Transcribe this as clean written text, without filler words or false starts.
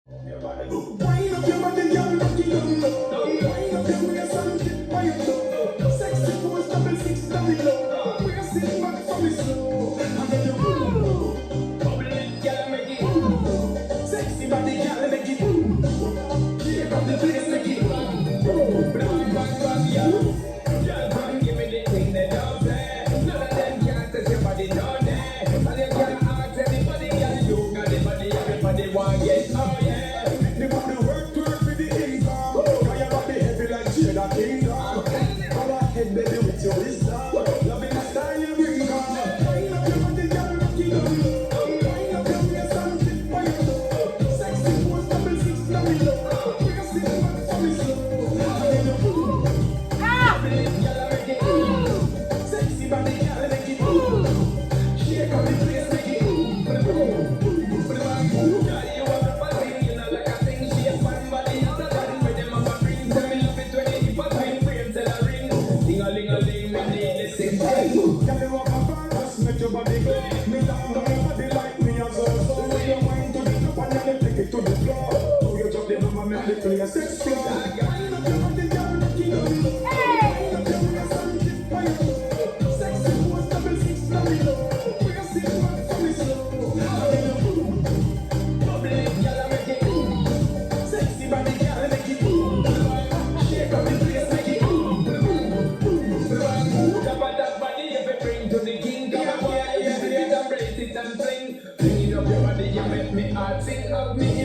Wind up your body, girl, rock it down low. Wind up your waist and dip by your toe. Sexy pose, double six, double low. Waist it back from the slow. And then you boom, bubble it, girl, make it boom. Sexy body, girl, make it boom. Shake up the place, make it boom. Bang, bang, bang, yeah. Girl, bang, give me the thing they don't play. None of them can't touch your body down there. And you can't ask anybody, girl, you got the body, everybody want it, oh yeah. Baby, with your wisdom, loving the style you bring on. Wind up your body, girl, rock it down low. Wind up your waist and dip by your toe. Sexy pose, double six, double low. Waist it back from the slow. And then you boom, bubble it, girl, make it boom. Sexy body, girl, make it boom. Shake up the place, make it boom. Boom, boom, boom. Girl, you have the body, you know like a thing. Shape one body, and the body with them up a ring. Tell me love it when you keep a twin frame, tell a ring. Ding-a-ling-a-ling, me need the same thing. Girl, you walk up and just make your body go. Me down down your body like me as well. So when you wind to the top and then you take it to the floor. So you drop the hammer, make the place explode. Wind up your body, girl, rock it down low. Wind up your waist and dip by your toe. Sexy pose, double six, double low. Waist it back from the slow. And then you boom, bubble it, girl, make it boom. Sexy body, girl, make it boom. Shake up the place, make it boom. That body you be bring to the king. Come on, boy, you see it and brace it and fling. Bring it up your body, you make me heart sing. Of me